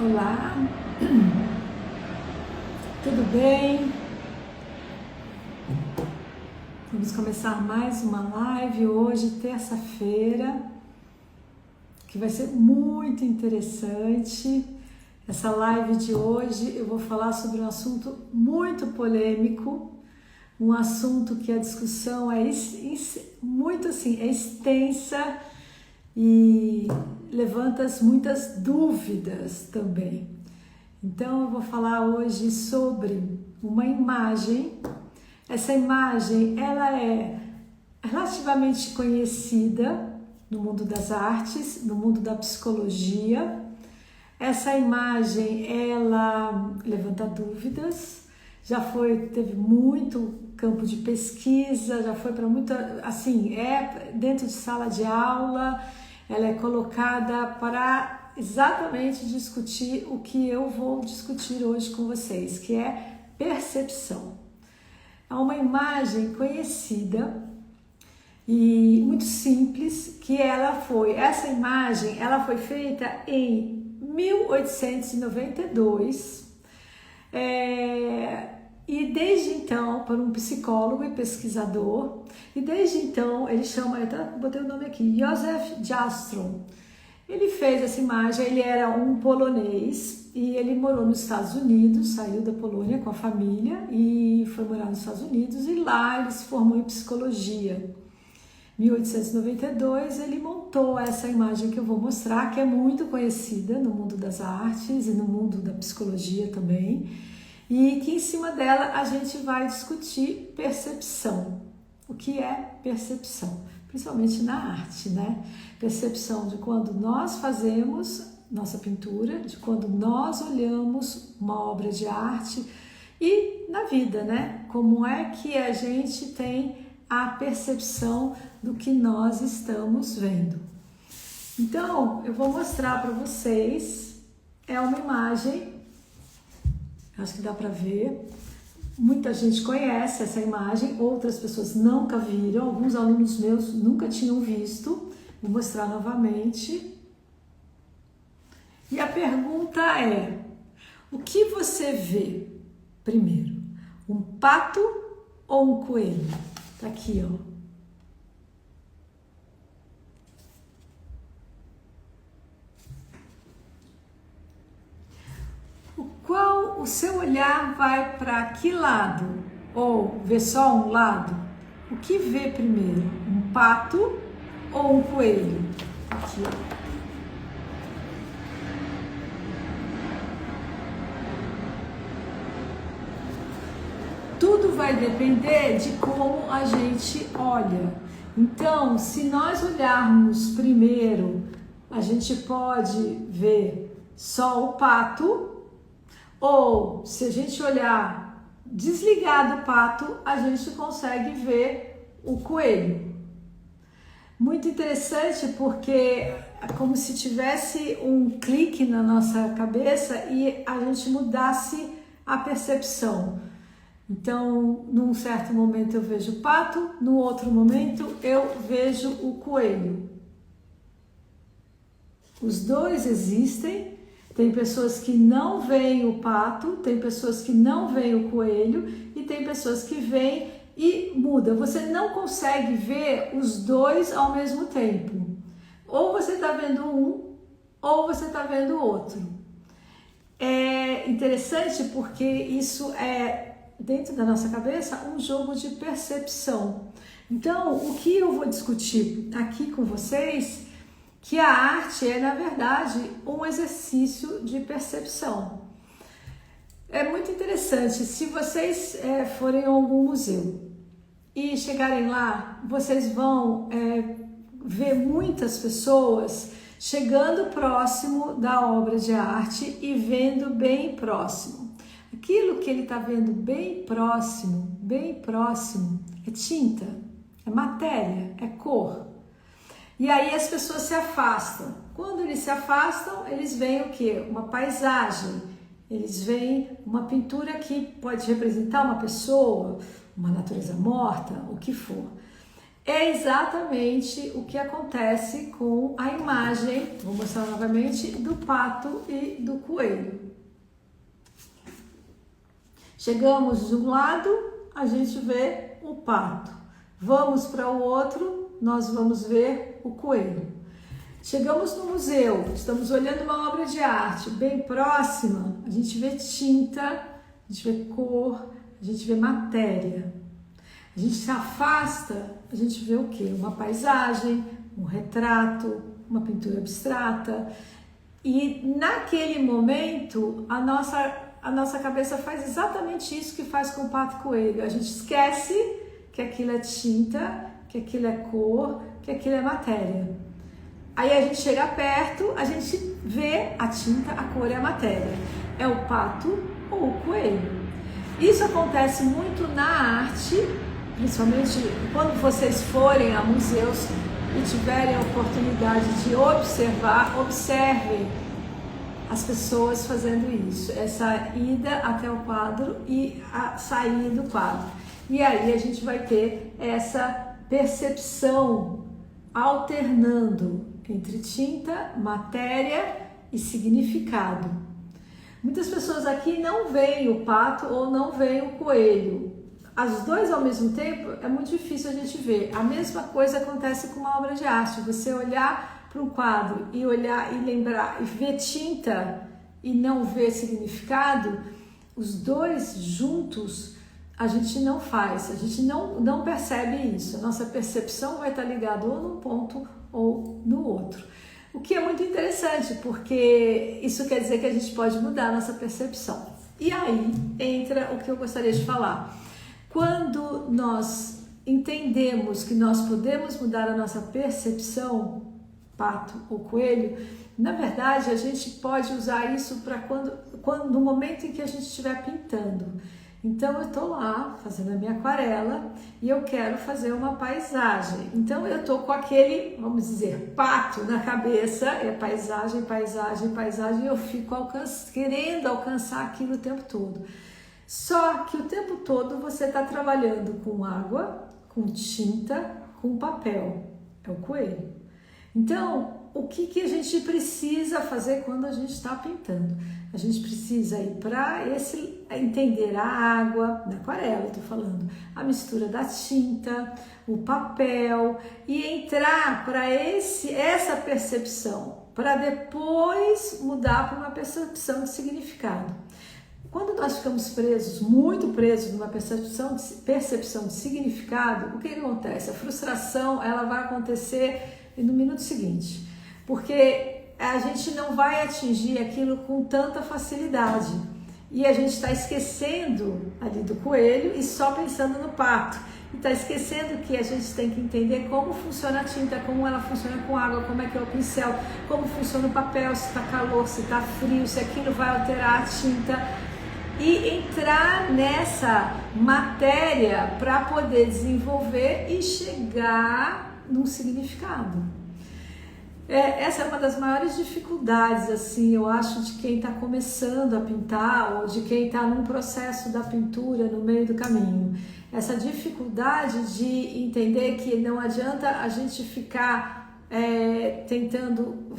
Olá, tudo bem? Vamos começar mais uma live hoje, terça-feira, que vai ser muito interessante. Essa live de hoje eu vou falar sobre um assunto muito polêmico, um assunto que a discussão é muito assim, é extensa e levanta muitas dúvidas também. Então eu vou falar hoje sobre uma imagem. Essa imagem ela é relativamente conhecida no mundo das artes, no mundo da psicologia. Essa imagem ela levanta dúvidas, teve muito campo de pesquisa, já foi para muita, assim, dentro de sala de aula, ela é colocada para exatamente discutir o que eu vou discutir hoje com vocês, que é percepção. É uma imagem conhecida e muito simples, essa imagem ela foi feita em 1892, e desde então, por um psicólogo e pesquisador, e desde então ele chama, eu até botei o nome aqui, Józef Jastron. Ele fez essa imagem, ele era um polonês e ele morou nos Estados Unidos, saiu da Polônia com a família e foi morar nos Estados Unidos, e lá ele se formou em psicologia. Em 1892 ele montou essa imagem que eu vou mostrar, que é muito conhecida no mundo das artes e no mundo da psicologia também, e que em cima dela a gente vai discutir percepção. O que é percepção? Principalmente na arte, né? Percepção de quando nós fazemos nossa pintura, de quando nós olhamos uma obra de arte, e na vida, né? Como é que a gente tem a percepção do que nós estamos vendo. Então, eu vou mostrar para vocês, é uma imagem, acho que dá para ver, muita gente conhece essa imagem, outras pessoas nunca viram, alguns alunos meus nunca tinham visto, vou mostrar novamente. E a pergunta é, o que você vê primeiro? Um pato ou um coelho? Tá aqui, ó. O seu olhar vai para que lado? Ou vê só um lado? O que vê primeiro? Um pato ou um coelho? Aqui, ó. Tudo vai depender de como a gente olha. Então, se nós olharmos primeiro, a gente pode ver só o pato, ou se a gente olhar desligado o pato, a gente consegue ver o coelho. Muito interessante, porque é como se tivesse um clique na nossa cabeça e a gente mudasse a percepção. Então, num certo momento eu vejo o pato, no outro momento eu vejo o coelho. Os dois existem. Tem pessoas que não veem o pato, tem pessoas que não veem o coelho e tem pessoas que veem e muda. Você não consegue ver os dois ao mesmo tempo. Ou você está vendo um, ou você está vendo o outro. É interessante porque isso é, dentro da nossa cabeça, um jogo de percepção. Então, o que eu vou discutir aqui com vocês, que a arte é, na verdade, um exercício de percepção. É muito interessante, se vocês forem a algum museu e chegarem lá, vocês vão ver muitas pessoas chegando próximo da obra de arte e vendo bem próximo. Aquilo que ele está vendo bem próximo, é tinta, é matéria, é cor. E aí as pessoas se afastam. Quando eles se afastam, eles veem o quê? Uma paisagem. Eles veem uma pintura que pode representar uma pessoa, uma natureza morta, o que for. é exatamente o que acontece com a imagem, vou mostrar novamente, do pato e do coelho. Chegamos de um lado, a gente vê o pato. Vamos para o outro, nós vamos ver o coelho. Chegamos no museu, estamos olhando uma obra de arte bem próxima, a gente vê tinta, a gente vê cor, a gente vê matéria. A gente se afasta, a gente vê o quê? Uma paisagem, um retrato, uma pintura abstrata. E naquele momento, a nossa cabeça faz exatamente isso que faz com o pato e coelho. A gente esquece que aquilo é tinta, que aquilo é cor, que aquilo é matéria. Aí a gente chega perto, a gente vê a tinta, a cor e a matéria. É o pato ou o coelho. Isso acontece muito na arte, principalmente quando vocês forem a museus e tiverem a oportunidade de observar, observem as pessoas fazendo isso, essa ida até o quadro e a sair do quadro. E aí a gente vai ter essa percepção alternando entre tinta, matéria e significado. Muitas pessoas aqui não veem o pato ou não veem o coelho. As dois ao mesmo tempo é muito difícil a gente ver. A mesma coisa acontece com uma obra de arte. Você olhar para um quadro e olhar e lembrar e ver tinta e não ver significado, os dois juntos a gente não faz, a gente não percebe isso. A nossa percepção vai estar ligada ou num ponto ou no outro. O que é muito interessante, porque isso quer dizer que a gente pode mudar a nossa percepção. E aí entra o que eu gostaria de falar. Quando nós entendemos que nós podemos mudar a nossa percepção, pato ou coelho, na verdade a gente pode usar isso para quando no momento em que a gente estiver pintando. Então eu estou lá fazendo a minha aquarela e eu quero fazer uma paisagem. Então eu estou com aquele, vamos dizer, pato na cabeça, é paisagem, paisagem, paisagem, e eu fico querendo alcançar aquilo o tempo todo. Só que o tempo todo você está trabalhando com água, com tinta, com papel. É o coelho. Então, o que a gente precisa fazer quando a gente está pintando? A gente precisa ir para entender a água, na aquarela estou falando, a mistura da tinta, o papel e entrar para essa percepção, para depois mudar para uma percepção de significado. Quando nós ficamos presos, muito presos numa percepção de significado, o que acontece? A frustração ela vai acontecer no minuto seguinte, porque a gente não vai atingir aquilo com tanta facilidade e a gente está esquecendo ali do coelho e só pensando no pato. E está esquecendo que a gente tem que entender como funciona a tinta, como ela funciona com água, como é que é o pincel, como funciona o papel, se está calor, se está frio, se aquilo vai alterar a tinta. E entrar nessa matéria para poder desenvolver e chegar num significado. Essa é uma das maiores dificuldades, assim, eu acho, de quem está começando a pintar ou de quem está num processo da pintura no meio do caminho. Essa dificuldade de entender que não adianta a gente ficar tentando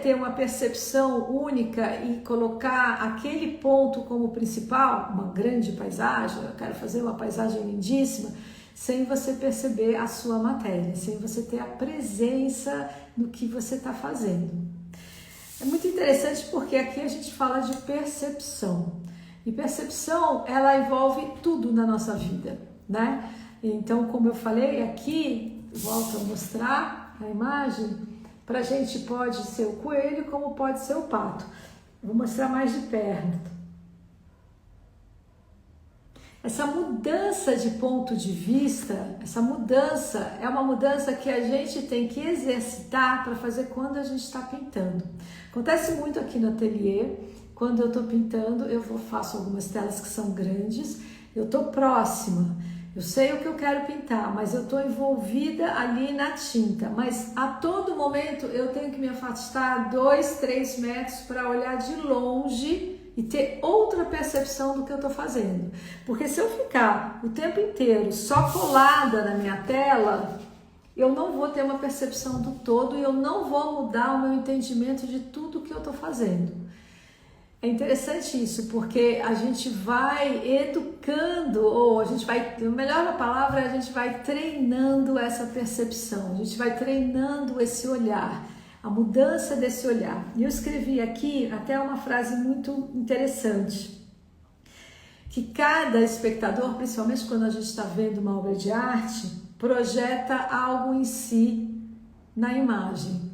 ter uma percepção única e colocar aquele ponto como principal, uma grande paisagem, eu quero fazer uma paisagem lindíssima, sem você perceber a sua matéria, sem você ter a presença no que você está fazendo. É muito interessante porque aqui a gente fala de percepção. E percepção, ela envolve tudo na nossa vida, né? Então, como eu falei aqui, volto a mostrar a imagem, para a gente pode ser o coelho como pode ser o pato. Vou mostrar mais de perto. Essa mudança de ponto de vista, essa mudança é uma mudança que a gente tem que exercitar para fazer quando a gente está pintando. Acontece muito aqui no ateliê, quando eu estou pintando, faço algumas telas que são grandes, eu estou próxima, eu sei o que eu quero pintar, mas eu estou envolvida ali na tinta, mas a todo momento eu tenho que me afastar 2, 3 metros para olhar de longe e ter outra percepção do que eu estou fazendo. Porque se eu ficar o tempo inteiro só colada na minha tela, eu não vou ter uma percepção do todo e eu não vou mudar o meu entendimento de tudo que eu estou fazendo. É interessante isso, porque a gente vai educando, ou a gente vai, a melhor palavra, a gente vai treinando essa percepção, a gente vai treinando esse olhar, a mudança desse olhar. E eu escrevi aqui até uma frase muito interessante, que cada espectador, principalmente quando a gente está vendo uma obra de arte, projeta algo em si na imagem.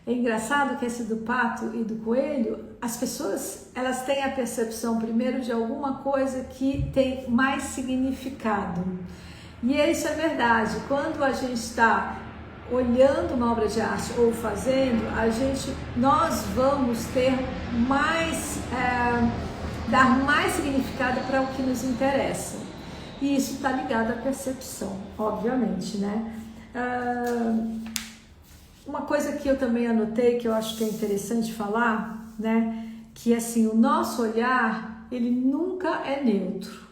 É engraçado que esse do pato e do coelho, as pessoas, elas têm a percepção primeiro de alguma coisa que tem mais significado. E isso é verdade. Quando a gente está olhando uma obra de arte ou fazendo, nós vamos ter mais, dar mais significado para o que nos interessa. E isso está ligado à percepção, obviamente, né? Uma coisa que eu também anotei, que eu acho que é interessante falar, né? Que assim, o nosso olhar, ele nunca é neutro.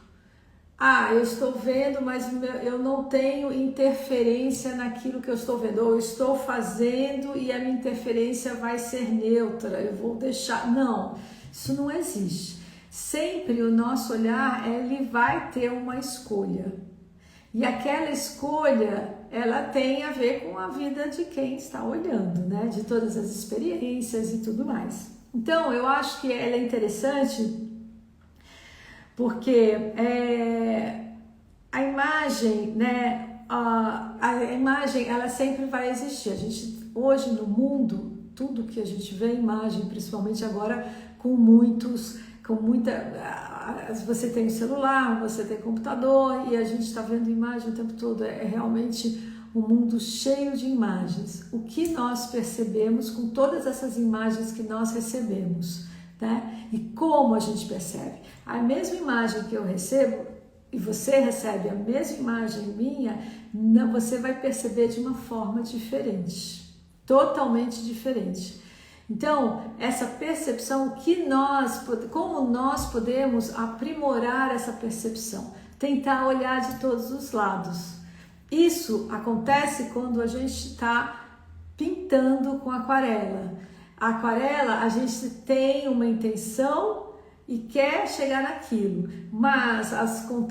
Eu estou vendo, mas eu não tenho interferência naquilo que eu estou vendo. Ou eu estou fazendo e a minha interferência vai ser neutra, eu vou deixar... Não, isso não existe. Sempre o nosso olhar, ele vai ter uma escolha. E aquela escolha, ela tem a ver com a vida de quem está olhando, né? De todas as experiências e tudo mais. Então, eu acho que ela é interessante porque a imagem, né? A imagem, ela sempre vai existir. A gente, hoje no mundo, tudo que a gente vê é imagem, principalmente agora com muita... Você tem celular, você tem computador e a gente está vendo imagem o tempo todo. É realmente um mundo cheio de imagens. O que nós percebemos com todas essas imagens que nós recebemos, né? E como a gente percebe? A mesma imagem que eu recebo e você recebe a mesma imagem minha, você vai perceber de uma forma diferente, totalmente diferente. Então, essa percepção, como nós podemos aprimorar essa percepção? Tentar olhar de todos os lados. Isso acontece quando a gente está pintando com aquarela. A aquarela, a gente tem uma intenção e quer chegar naquilo, mas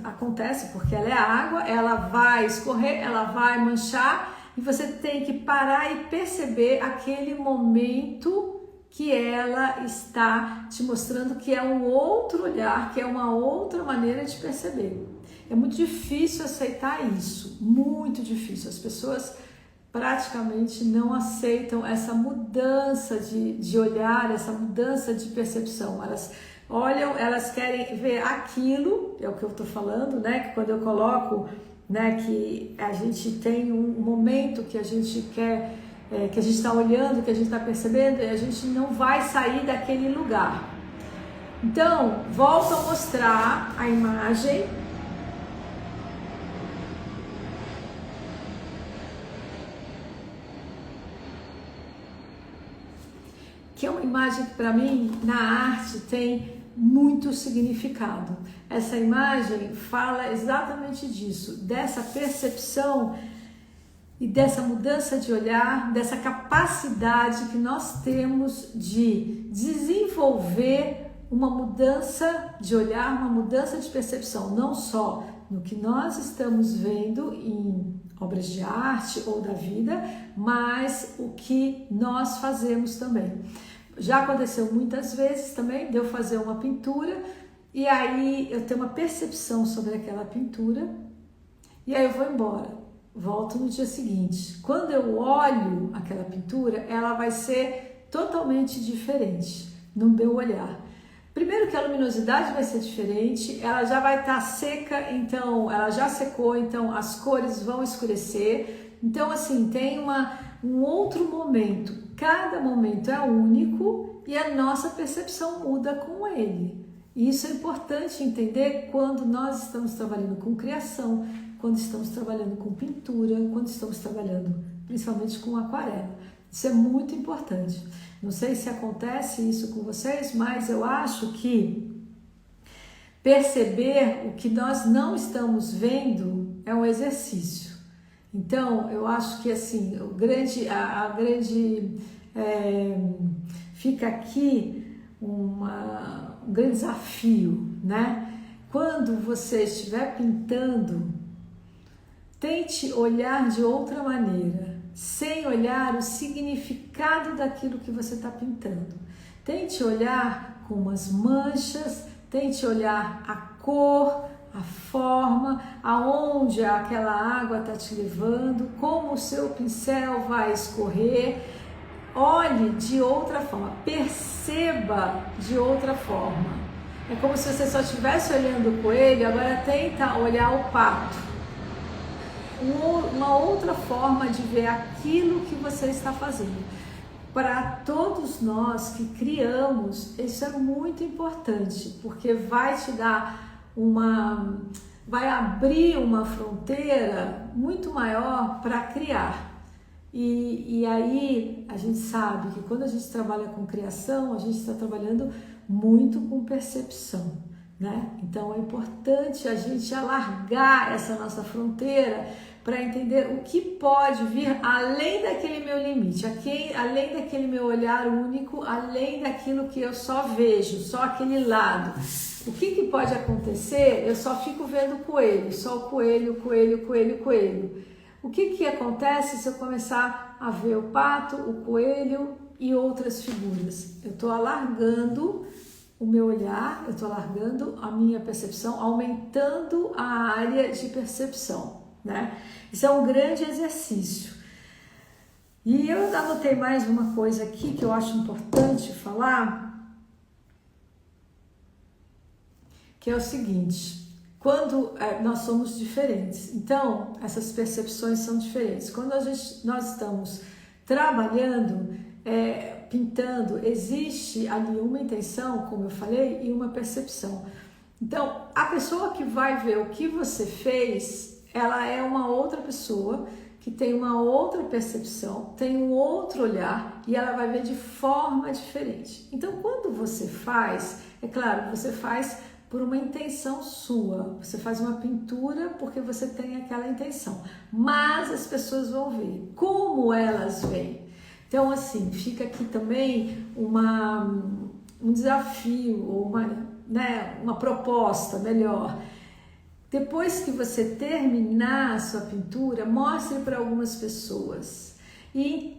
acontece porque ela é água, ela vai escorrer, ela vai manchar, e você tem que parar e perceber aquele momento que ela está te mostrando, que é um outro olhar, que é uma outra maneira de perceber. É muito difícil aceitar isso, muito difícil. As pessoas praticamente não aceitam essa mudança de olhar, essa mudança de percepção. Elas olham, elas querem ver aquilo, é o que eu estou falando, né? Que quando eu coloco, né, que a gente tem um momento que a gente quer, que a gente está olhando, que a gente está percebendo, e a gente não vai sair daquele lugar. Então, volto a mostrar a imagem. Que é uma imagem que para mim, na arte, tem muito significado. Essa imagem fala exatamente disso, dessa percepção e dessa mudança de olhar, dessa capacidade que nós temos de desenvolver uma mudança de olhar, uma mudança de percepção, não só no que nós estamos vendo em obras de arte ou da vida, mas o que nós fazemos também. Já aconteceu muitas vezes também de eu fazer uma pintura e aí eu tenho uma percepção sobre aquela pintura e aí eu vou embora, volto no dia seguinte. Quando eu olho aquela pintura, ela vai ser totalmente diferente no meu olhar. Primeiro que a luminosidade vai ser diferente, ela já vai estar seca, então ela já secou, então as cores vão escurecer. Então assim, tem um outro momento. Cada momento é único e a nossa percepção muda com ele. E isso é importante entender quando nós estamos trabalhando com criação, quando estamos trabalhando com pintura, quando estamos trabalhando principalmente com aquarela. Isso é muito importante. Não sei se acontece isso com vocês, mas eu acho que perceber o que nós não estamos vendo é um exercício. Então, eu acho que assim, fica aqui um grande desafio, né? Quando você estiver pintando, tente olhar de outra maneira, sem olhar o significado daquilo que você está pintando. Tente olhar com umas manchas, tente olhar a cor, a forma, aonde aquela água está te levando, como o seu pincel vai escorrer. Olhe de outra forma, perceba de outra forma. É como se você só estivesse olhando o coelho, agora tenta olhar o pato. Uma outra forma de ver aquilo que você está fazendo. Para todos nós que criamos, isso é muito importante, porque vai te dar vai abrir uma fronteira muito maior para criar. E aí a gente sabe que quando a gente trabalha com criação, a gente está trabalhando muito com percepção, né? Então é importante a gente alargar essa nossa fronteira para entender o que pode vir além daquele meu limite, além daquele meu olhar único, além daquilo que eu só vejo, só aquele lado. O que pode acontecer? Eu só fico vendo o coelho, só o coelho, coelho, coelho, coelho. O que acontece se eu começar a ver o pato, o coelho e outras figuras? Eu estou alargando o meu olhar, eu estou alargando a minha percepção, aumentando a área de percepção, né? Isso é um grande exercício. E eu anotei mais uma coisa aqui que eu acho importante falar, que é o seguinte: quando nós somos diferentes, então essas percepções são diferentes. Quando nós estamos trabalhando, pintando, existe ali uma intenção, como eu falei, e uma percepção. Então, a pessoa que vai ver o que você fez, ela é uma outra pessoa que tem uma outra percepção, tem um outro olhar e ela vai ver de forma diferente. Então, quando você faz, é claro, você faz por uma intenção sua, você faz uma pintura porque você tem aquela intenção, mas as pessoas vão ver como elas veem. Então, assim, fica aqui também um desafio, ou uma proposta melhor. Depois que você terminar a sua pintura, mostre para algumas pessoas e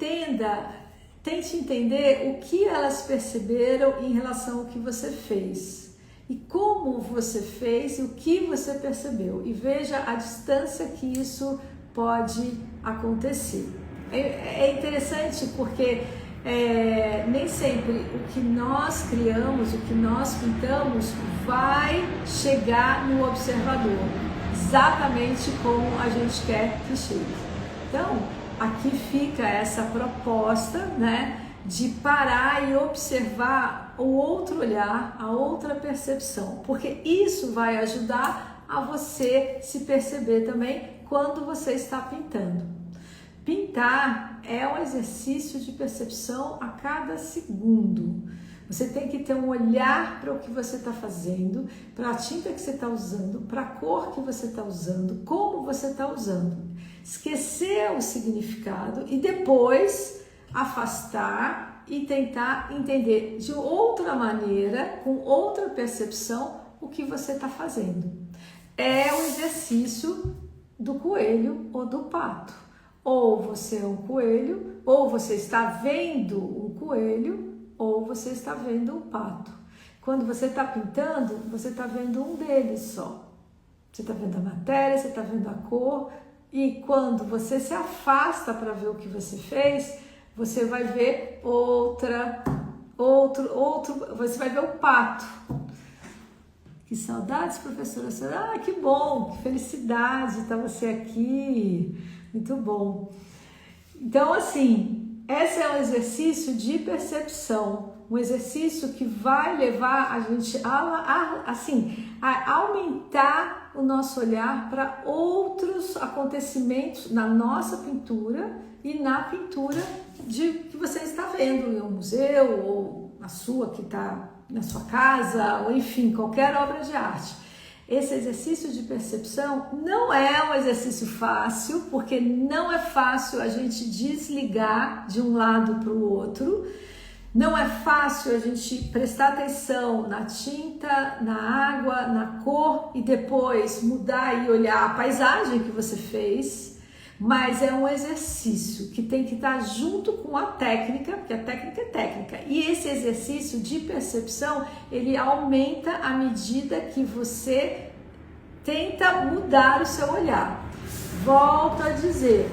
tente entender o que elas perceberam em relação ao que você fez. E como você fez e o que você percebeu. E veja a distância que isso pode acontecer. É interessante porque nem sempre o que nós criamos, o que nós pintamos, vai chegar no observador exatamente como a gente quer que chegue. Então, aqui fica essa proposta, né, de parar e observar o outro olhar, a outra percepção, porque isso vai ajudar a você se perceber também quando você está pintando. Pintar é um exercício de percepção a cada segundo. Você tem que ter um olhar para o que você está fazendo, para a tinta que você está usando, para a cor que você está usando, como você está usando. Esquecer o significado e depois afastar e tentar entender de outra maneira, com outra percepção, o que você está fazendo. É o exercício do coelho ou do pato. Ou você é um coelho, ou você está vendo um coelho, ou você está vendo um pato. Quando você está pintando, você está vendo um deles só. Você está vendo a matéria, você está vendo a cor, e quando você se afasta para ver o que você fez, você vai ver você vai ver o pato. Que saudades, professora. Ah, que bom, que felicidade estar você aqui. Muito bom. Então, assim, esse é um exercício de percepção, um exercício que vai levar a gente a aumentar o nosso olhar para outros acontecimentos na nossa pintura e na pintura que você está vendo em um museu ou na sua que está na sua casa, ou enfim, qualquer obra de arte. Esse exercício de percepção não é um exercício fácil, porque não é fácil a gente desligar de um lado para o outro. Não é fácil a gente prestar atenção na tinta, na água, na cor e depois mudar e olhar a paisagem que você fez, mas é um exercício que tem que estar junto com a técnica, porque a técnica é técnica. E esse exercício de percepção, ele aumenta à medida que você tenta mudar o seu olhar. Volto a dizer,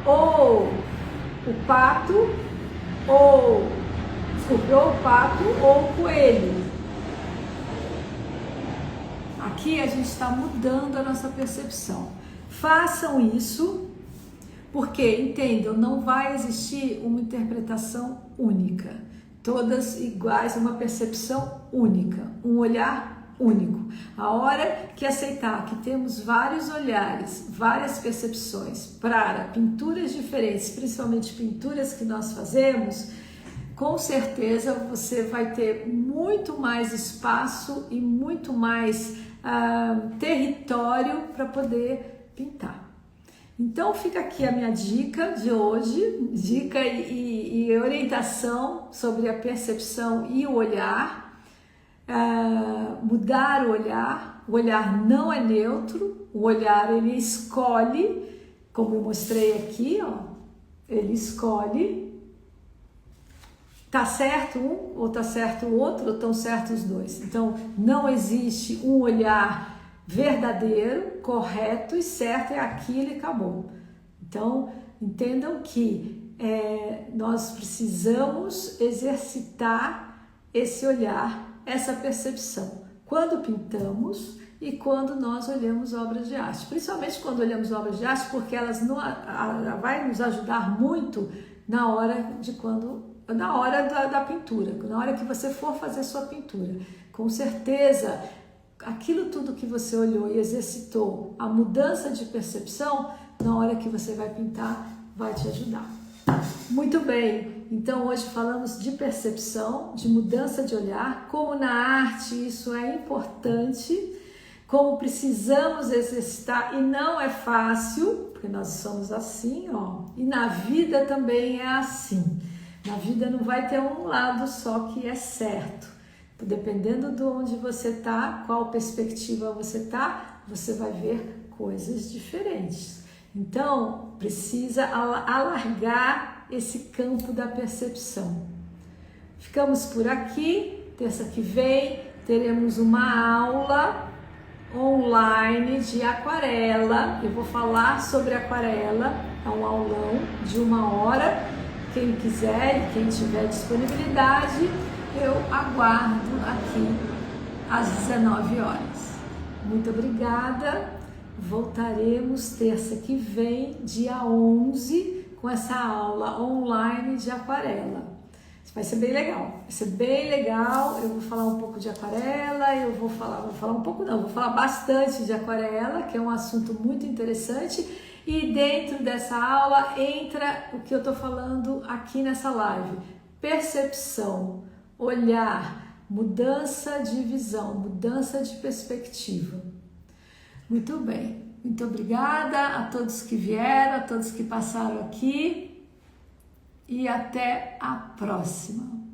ou o pato, ou o pato ou o coelho. Aqui a gente está mudando a nossa percepção. Façam isso, porque, entendam, não vai existir uma interpretação única. Todas iguais, uma percepção única, um olhar único. A hora que aceitar que temos vários olhares, várias percepções para pinturas diferentes, principalmente pinturas que nós fazemos, com certeza você vai ter muito mais espaço e muito mais território para poder pintar. Então fica aqui a minha dica de hoje, dica e orientação sobre a percepção e o olhar. Mudar o olhar não é neutro, o olhar ele escolhe, como eu mostrei aqui, ó, ele escolhe, tá certo um ou tá certo o outro, ou estão certos os dois. Então não existe um olhar verdadeiro, correto e certo, é aquilo e acabou. Então entendam que nós precisamos exercitar esse olhar, essa percepção, quando pintamos e quando nós olhamos obras de arte, principalmente quando olhamos obras de arte, porque elas vai nos ajudar muito na hora da pintura, na hora que você for fazer sua pintura. Com certeza, aquilo tudo que você olhou e exercitou, a mudança de percepção, na hora que você vai pintar, vai te ajudar. Muito bem, então hoje falamos de percepção, de mudança de olhar, como na arte isso é importante, como precisamos exercitar e não é fácil, porque nós somos assim, ó, e na vida também é assim. Na vida não vai ter um lado só que é certo. Dependendo de onde você está, qual perspectiva você está, você vai ver coisas diferentes. Então, precisa alargar esse campo da percepção. Ficamos por aqui. Terça que vem teremos uma aula online de aquarela. Eu vou falar sobre aquarela, é um aulão de 1 hora. Quem quiser e quem tiver disponibilidade, eu aguardo aqui às 19 horas. Muito obrigada. Voltaremos terça que vem, dia 11, com essa aula online de aquarela. Vai ser bem legal. Vai ser bem legal. Eu vou falar um pouco de aquarela, vou falar bastante de aquarela, que é um assunto muito interessante. E dentro dessa aula entra o que eu estou falando aqui nessa live: percepção, olhar, mudança de visão, mudança de perspectiva. Muito bem, muito obrigada a todos que vieram, a todos que passaram aqui e até a próxima.